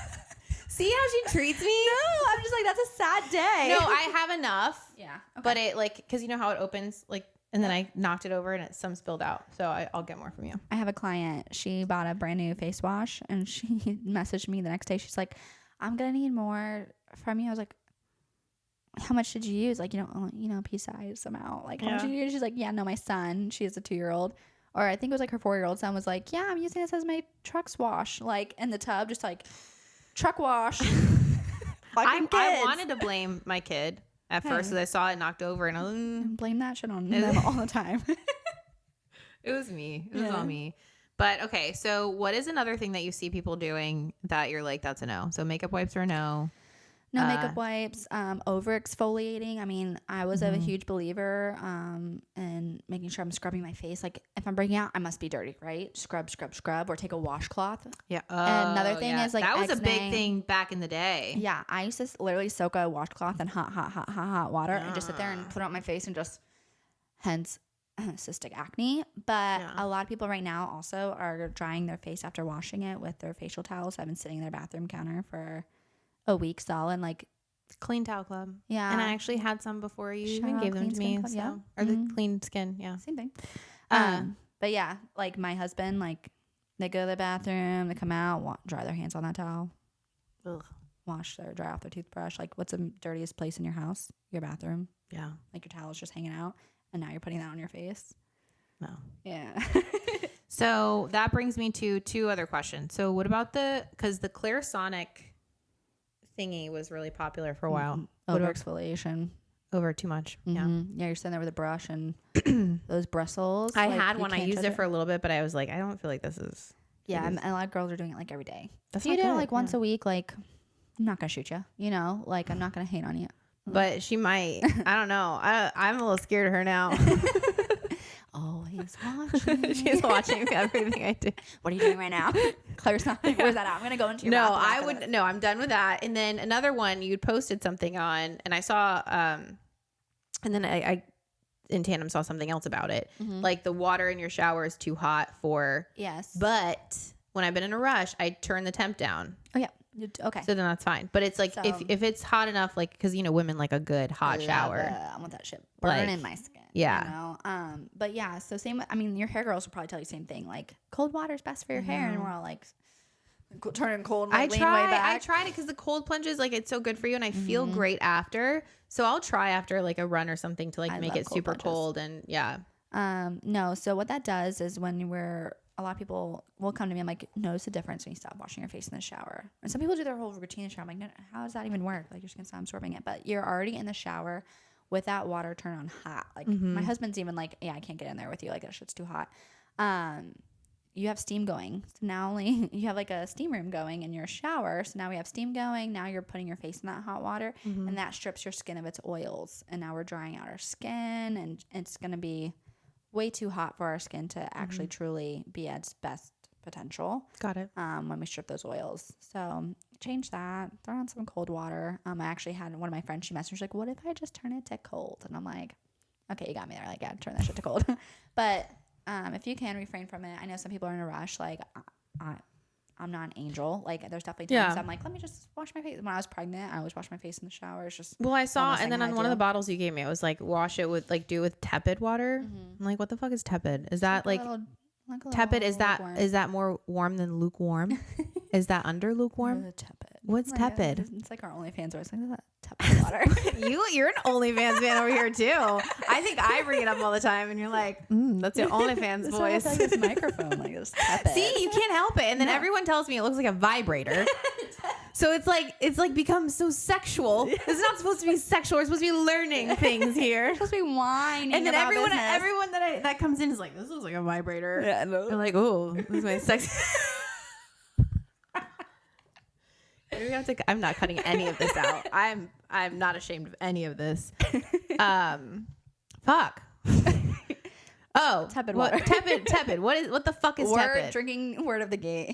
See how she treats me? No, I'm just like, that's a sad day. No, I have enough. Yeah. Okay. But it like, because you know how it opens, like, and then I knocked it over and some spilled out. So I'll get more from you. I have a client. She bought a brand new face wash and she messaged me the next day. She's like, I'm going to need more from you. I was like, how much did you use? Like, pea size amount. Like, how much did you use? She's like, yeah, no, my son, she has a 2-year-old. Or I think it was like her 4-year-old son was like, yeah, I'm using this as my truck's wash. Like in the tub, just like truck wash. I wanted to blame my kid at first because I saw it knocked over and I was blame that shit on them all the time. It was me. It was all me. But okay, so what is another thing that you see people doing that you're like, that's a no? So makeup wipes are a no. No makeup wipes, over exfoliating. I mean, I was a huge believer in making sure I'm scrubbing my face. Like if I'm breaking out, I must be dirty, right? Scrub, or take a washcloth. Yeah. And another thing is like that was a big thing back in the day. Yeah, I used to literally soak a washcloth in hot water and just sit there and put it on my face and just, hence cystic acne. But a lot of people right now also are drying their face after washing it with their facial towels. I've been sitting in their bathroom counter for a week solid, like Clean Towel Club. Yeah. And I actually had some before you Shout even out gave them Clean to Skin me. Club, So. yeah. Or the Clean Skin. Yeah. Same thing. Uh, But yeah, like my husband, like they go to the bathroom, they come out, dry their hands on that towel, dry off their toothbrush. Like, what's the dirtiest place in your house? Your bathroom. Yeah. Like your towel's just hanging out, and now you're putting that on your face. No. Yeah. So that brings me to 2 other questions. So what about because the Clarisonic thingy was really popular for a while. Over exfoliation. Over too much. Yeah, you're sitting there with a brush and those bristles. I had one. I used it for a little bit, but I was like, I don't feel like this is. Yeah, and a lot of girls are doing it like every day. That's if you not do it good, like once a week, like I'm not gonna shoot you. You know, like I'm not gonna hate on you. But she might. I don't know. I'm a little scared of her now. Always watching. She's watching everything I do. What are you doing right now? Claire's not. Where's that at? I'm gonna go into your mouth I after would. this. No, I'm done with that. And then another one you'd posted something on, and I saw. And then I in tandem saw something else about it. Like the water in your shower is too hot for. Yes. But when I've been in a rush, I turn the temp down. Oh yeah. Okay. So then that's fine. But it's like So- if it's hot enough, like because women like a good hot shower. I want that shit burning Like, in my skin. yeah. You know? But yeah. So same. I mean, your hair girls will probably tell you the same thing. Like cold water is best for your hair, and we're all like turning cold. And, like, lean way back. I tried it because the cold plunges, like it's so good for you, and I feel great after. So I'll try after like a run or something to like I make love it cold super plunges. cold and yeah. No. So what that does is when a lot of people will come to me, I'm like, notice the difference when you stop washing your face in the shower. And some people do their whole routine in the shower. I'm like, no, how does that even work? Like your skin's not absorbing it, but you're already in the shower with that water turned on hot. Like my husband's even like, yeah, I can't get in there with you. Like that shit's too hot. You have steam going. So now only you have like a steam room going in your shower. So now we have steam going. Now you're putting your face in that hot water and that strips your skin of its oils. And now we're drying out our skin and it's going to be way too hot for our skin to actually truly be at its best potential. Got it. When we strip those oils. So change that. Throw on some cold water. I actually had one of my friends, she messaged me, she's like, what if I just turn it to cold? And I'm like, okay, you got me there. Like, yeah, turn that shit to cold. But if you can refrain from it, I know some people are in a rush. Like, I'm not an angel. Like, there's definitely times I'm like, let me just wash my face. When I was pregnant, I always wash my face in the shower. It's just Well, I saw, almost and then like on I one of do. the bottles you gave me, it was like wash it with like do it with tepid water. I'm like, what the fuck is tepid? Is that like tepid? Is that more warm than lukewarm? Is that under lukewarm? Tepid. What's Oh my God. tepid? It's like our OnlyFans voice. Like that tepid water. You're an OnlyFans fan over here too. I think I bring it up all the time, and you're like, that's your OnlyFans That's why I voice. have, like, this microphone, like this tepid. See, you can't help it, and then everyone tells me it looks like a vibrator. So it's like becomes so sexual. It's not supposed to be sexual. We're supposed to be learning things here. It's supposed to be whining. And then about everyone business. that comes in is like, this looks like a vibrator. Yeah, no. They're like, oh, this is my sex. I'm not cutting any of this out. I'm not ashamed of any of this. Fuck. Oh, Tepid water. Tepid. What the fuck is tepid? Drinking word of the day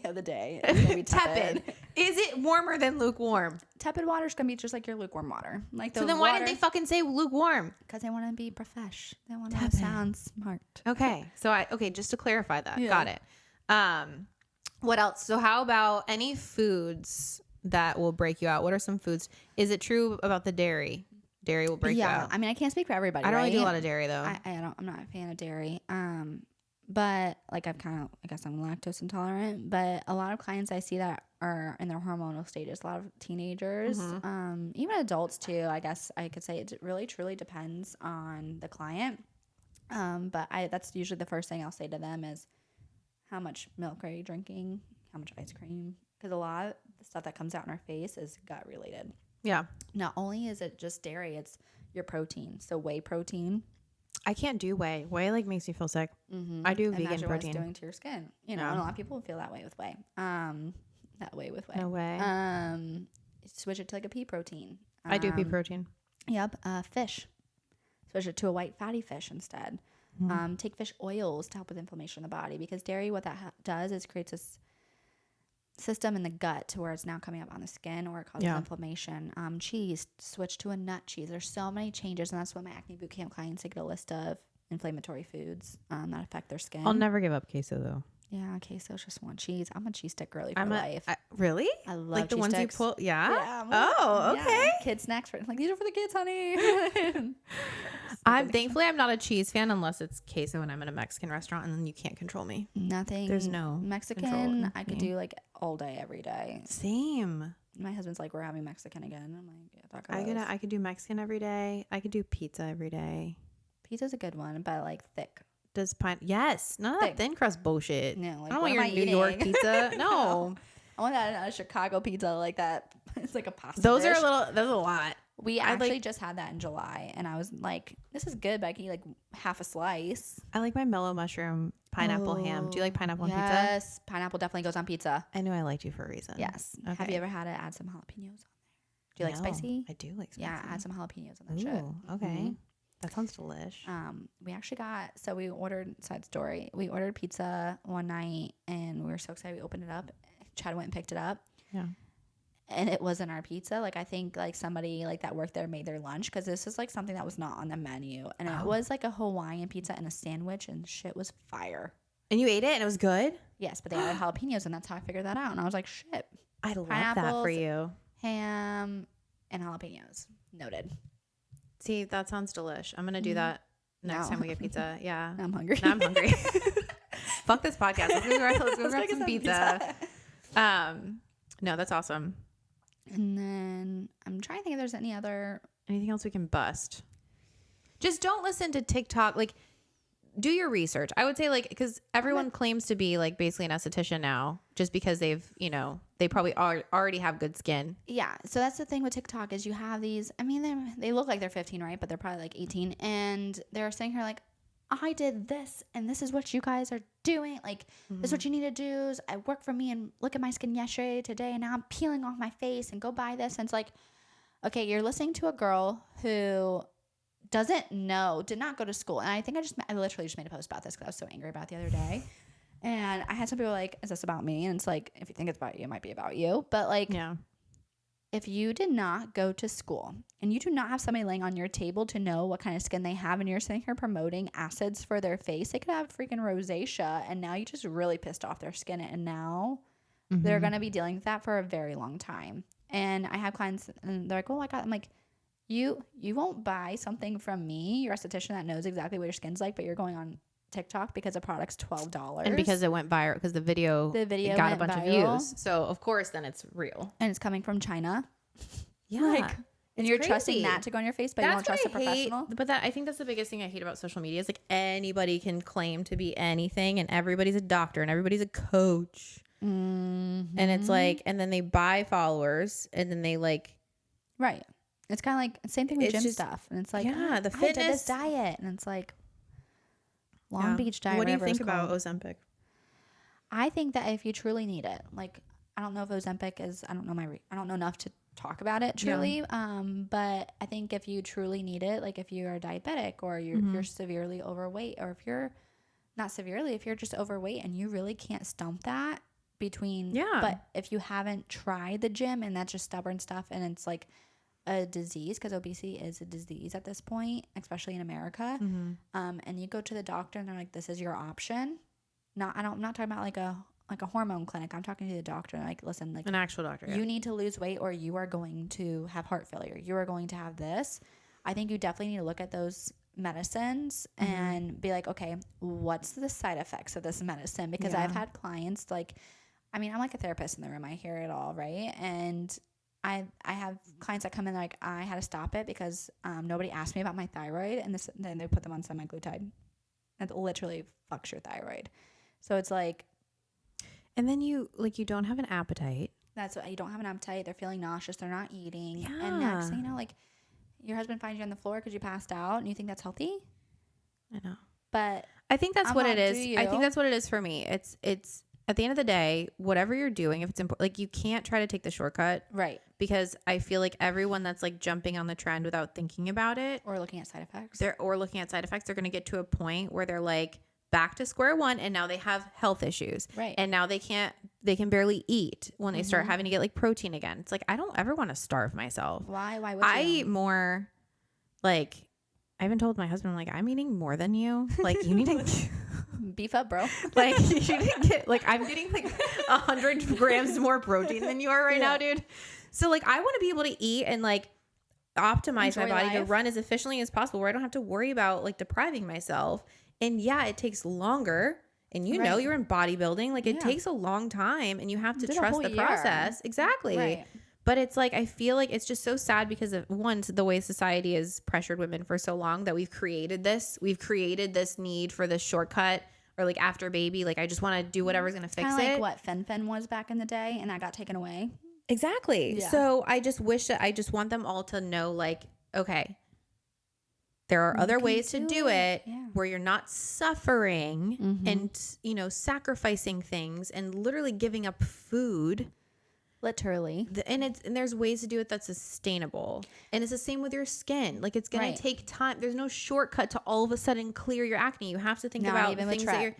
is gonna be tepid. Is it warmer than lukewarm? Tepid water is gonna be just like your lukewarm water. Like So then why didn't they fucking say lukewarm? Because they want to be profesh. They want to sound smart. Okay. So just to clarify that. Yeah. Got it. What else? So how about any foods that will break you out? What are some foods? Is it true about the dairy? Dairy will break you out. I mean, I can't speak for everybody. I don't really do a right? lot of dairy though. I'm not a fan of dairy. But like I guess I'm lactose intolerant. But a lot of clients I see that are in their hormonal stages. A lot of teenagers, even adults too. I guess I could say it really truly depends on the client. But that's usually the first thing I'll say to them is, how much milk are you drinking? How much ice cream? Because a lot of the stuff that comes out in our face is gut related. Yeah. Not only is it just dairy, it's your protein. So whey protein. I can't do whey. Whey like makes me feel sick. I do vegan Imagine what it's protein. doing to your skin. You know, and a lot of people feel that way with whey. That way with whey. No way. Switch it to like a pea protein. I do pea protein. Yep. Fish. Switch it to a white fatty fish instead. Take fish oils to help with inflammation in the body, because dairy, what that does is creates this system in the gut to where it's now coming up on the skin, or it causes inflammation. Cheese, switch to a nut cheese. There's so many changes, and that's what my acne bootcamp clients, they get a list of inflammatory foods that affect their skin. I'll never give up queso though. Yeah, queso's just one cheese. I'm a cheese stick girly for life. Really? I love like the cheese ones sticks. you pull. Yeah. Yeah, Oh, okay. Yeah. Kid snacks for like these are for the kids, honey. I'm thankfully I'm not a cheese fan unless it's queso and I'm in a Mexican restaurant and then you can't control me. Nothing. There's no Mexican. I could do like all day, every day. Same. My husband's like, we're having Mexican again. I'm like, yeah, tacos. I could do Mexican every day. I could do pizza every day. Pizza's a good one, but like thick. Does yes, none of that thin crust bullshit. No, like, I don't want your New York pizza. No. I want that Chicago pizza like that. It's like a pasta Those dish. are a lot. We actually just had that in July, and I was like, this is good, but I can eat like half a slice. I like my mellow mushroom pineapple ham. Do you like pineapple on pizza? Yes, pineapple definitely goes on pizza. I knew I liked you for a reason. Yes. Okay. Have you ever had it add some jalapenos on there? Do you like spicy? I do like spicy. Yeah, add some jalapenos on that Ooh, shit. okay. Mm-hmm. That sounds delish. We actually we ordered, side story, we ordered pizza one night and we were so excited. We opened it up. Chad went and picked it up. Yeah. And it wasn't our pizza. Like, I think like somebody like that worked there made their lunch, because this is like something that was not on the menu. And it was like a Hawaiian pizza and a sandwich, and shit was fire. And you ate it and it was good? Yes, but they added jalapenos, and that's how I figured that out. And I was like, shit. I love that for you. Ham and jalapenos. Noted. See, that sounds delish. I'm going to do that next time we get pizza. Yeah. I'm hungry. Now I'm hungry. Fuck this podcast. Let's go grab some pizza. No, that's awesome. And then I'm trying to think if there's anything else we can bust. Just don't listen to TikTok. Like, do your research. I would say, like, because everyone claims to be like basically an esthetician now, just because they've, they probably already have good skin. Yeah. So that's the thing with TikTok is you have these, I mean, they look like they're 15, right? But they're probably like 18. And they're saying here like, I did this and this is what you guys are doing. Like, this is what you need to do. Is I work for me and look at my skin yesterday, today, and now I'm peeling off my face and go buy this. And it's like, okay, you're listening to a girl who did not go to school. And I think I literally just made a post about this because I was so angry about it the other day. And I had some people like, is this about me? And it's like, if you think it's about you, it might be about you. But like, yeah. If you did not go to school and you do not have somebody laying on your table to know what kind of skin they have, and you're sitting here promoting acids for their face, they could have freaking rosacea, and now you just really pissed off their skin, and now they're going to be dealing with that for a very long time. And I have clients and they're like, oh my God. I'm like, you won't buy something from me, your esthetician that knows exactly what your skin's like, but you're going on TikTok because the product's $12. And because it went viral, because the video got a bunch of views. So of course then it's real. And it's coming from China. Yeah. And you're trusting that to go on your face, but you won't trust a professional. But I think that's the biggest thing I hate about social media is like anybody can claim to be anything, and everybody's a doctor and everybody's a coach. And it's like, and then they buy followers, and then they like, right. It's kind of like same thing with gym stuff, and it's like, yeah, the I fitness did this diet, and it's like Long Beach diet. What do you think about Ozempic? I think that if you truly need it, like, I don't know if Ozempic is, I don't know enough to talk about it truly. Yeah. But I think if you truly need it, like if you are diabetic or you're severely overweight, or if you're not severely, if you're just overweight and you really can't stomp that but if you haven't tried the gym and that's just stubborn stuff and it's like a disease, because obesity is a disease at this point, especially in America. And you go to the doctor and they're like, this is your option. I'm not talking about like a hormone clinic. I'm talking to the doctor. Like, listen, like an actual doctor. You need to lose weight or you are going to have heart failure. You are going to have this. I think you definitely need to look at those medicines and be like, okay, what's the side effects of this medicine? Because I've had clients like, I mean, I'm like a therapist in the room. I hear it all, right? And I have clients that come in like, I had to stop it because nobody asked me about my thyroid, and then they put them on semaglutide. It literally fucks your thyroid. So it's like, and then you don't have an appetite. That's what, you don't have an appetite. They're feeling nauseous. They're not eating. Yeah. And next thing you know, like your husband finds you on the floor because you passed out, and you think that's healthy. I know, but I think that's what it is. I think that's what it is for me. It's at the end of the day, whatever you're doing, if it's important, like you can't try to take the shortcut, right? Because I feel like everyone that's like jumping on the trend without thinking about it or looking at side effects, they're going to get to a point where they're like back to square one, and now they have health issues, right? And now they can barely eat when they start having to get like protein again. It's like, I don't ever want to starve myself. Why would I eat more? Like, I even told my husband, I'm like, I'm eating more than you. Like, you need to Beef up, bro. Like you didn't get like I'm getting like 100 grams more protein than you are right now, dude. So like I want to be able to eat and like optimize my body to run as efficiently as possible where I don't have to worry about like depriving myself. And yeah, it takes longer. And you know, you're in bodybuilding. Like it takes a long time and you have to trust the process. Exactly. Right. But it's like, I feel like it's just so sad because of one, the way society has pressured women for so long that we've created this need for this shortcut or like after baby. Like I just want to do whatever's going to fix it. Like what Fen was back in the day and that got taken away. Exactly. Yeah. So I just wish that I just want them all to know like, okay, there are other ways to do it where you're not suffering and, you know, sacrificing things and literally giving up food. Literally. And there's ways to do it that's sustainable. And it's the same with your skin. Like it's going to take time. There's no shortcut to all of a sudden clear your acne. You have to think about the things that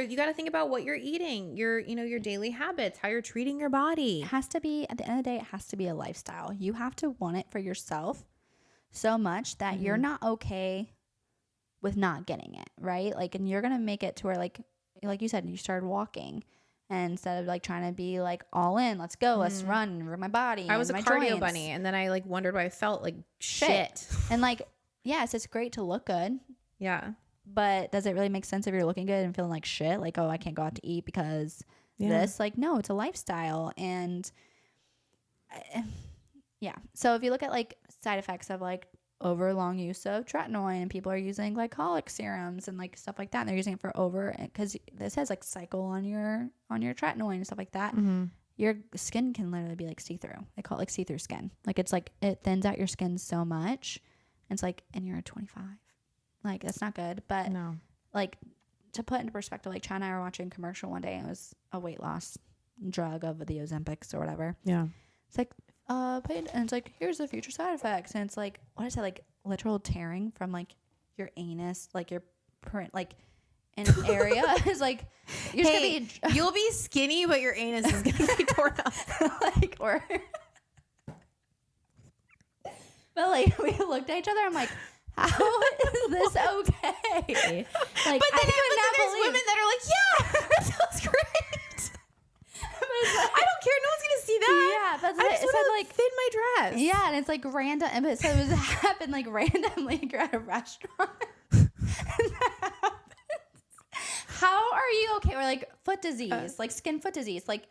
you got to think about what you're eating, your daily habits, how you're treating your body. It has to be, at the end of the day, it has to be a lifestyle. You have to want it for yourself so much that you're not okay with not getting it, right? Like, and you're going to make it to where like you said, you started walking. And instead of like trying to be like all in, let's go, let's run and work my body. I was a my cardio joints. bunny, and then I like wondered why I felt like shit. And like, yes, it's great to look good. Yeah. But does it really make sense if you're looking good and feeling like shit? Like, oh, I can't go out to eat because this. Like, no, it's a lifestyle. And so if you look at like side effects of like over long use of tretinoin, and people are using glycolic serums and like stuff like that, and they're using it for because this has like cycle on your tretinoin and stuff like that. Your skin can literally be like see-through. They call it like see-through skin. Like it's like it thins out your skin so much. And it's like, and you're at 25. Like that's not good. But no, like to put into perspective, like Chad and I were watching a commercial one day, and it was a weight loss drug of the Ozempics or whatever. Yeah. It's like and it's like, here's the future side effects, and it's like, what is it, like literal tearing from like your anus, like your print, like in an area. It's like you're gonna be you'll be skinny, but your anus is gonna be torn up. Like or but like we looked at each other, I'm like, how is this okay? Like, but then there's women that are like, yeah, that sounds great. I don't care. No one's gonna see that. Yeah, that's I just want to like fit my dress. Yeah, and it's like random. And it was happened like randomly. You're at a restaurant. How are you okay? Or like foot disease, like skin foot disease. Like,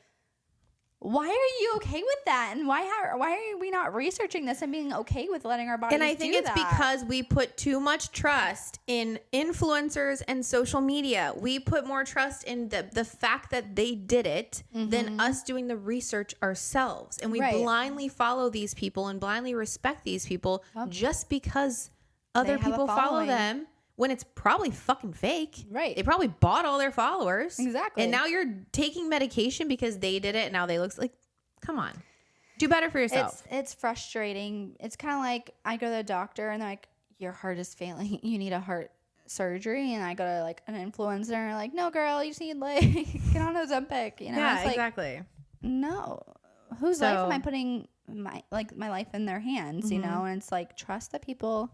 why are you okay with that? And why are we not researching this and being okay with letting our bodies do that? And I think it's because we put too much trust in influencers and social media. We put more trust in the fact that they did it than us doing the research ourselves. And we blindly follow these people and blindly respect these people just because other people follow them. When it's probably fucking fake. Right. They probably bought all their followers. Exactly. And now you're taking medication because they did it and now they look like, come on. Do better for yourself. It's frustrating. It's kind of like I go to the doctor and they're like, your heart is failing. You need a heart surgery. And I go to like an influencer and they're like, no, girl, you just need like, get on Ozempic. You know? Yeah, it's like, exactly. No. Whose life am I putting my life in their hands, you know? And it's like, trust the people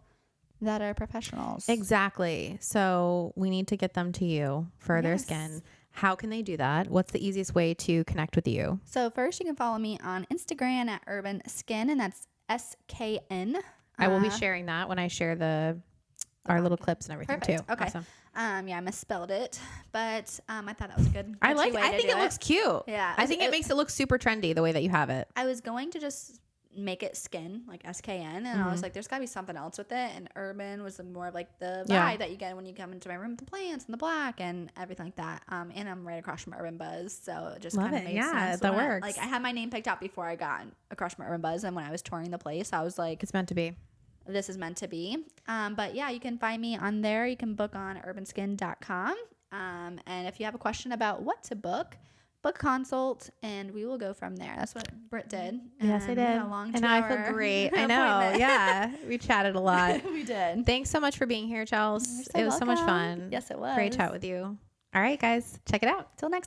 that are professionals. Exactly. So we need to get them to you for their skin. How can they do that? What's the easiest way to connect with you? So first you can follow me on Instagram at Urban Skin, and that's SKN. I will be sharing that when I share our little clips and everything too. Okay. Awesome. Yeah, I misspelled it, but I thought that was a good. I think it looks cute. Yeah. I think it makes it look super trendy the way that you have it. I was going to just make it skin, like SKN, and I was like, there's gotta be something else with it, and Urban was more of like the vibe that you get when you come into my room with the plants and the black and everything like that. And I'm right across from Urban Buzz, so it just kind of made sense. That works. I had my name picked out before I got across from Urban Buzz, and when I was touring the place, I was like, it's meant to be. This is meant to be. But yeah, you can find me on there. You can book on urbanskin.com. And if you have a question about what to book a consult, and we will go from there. That's what Britt did. Yes, I did. And I feel great. I know. Yeah. We chatted a lot. We did. Thanks so much for being here, Charles. It was so much fun. Yes, it was. Great chat with you. All right, guys. Check it out. Till next time.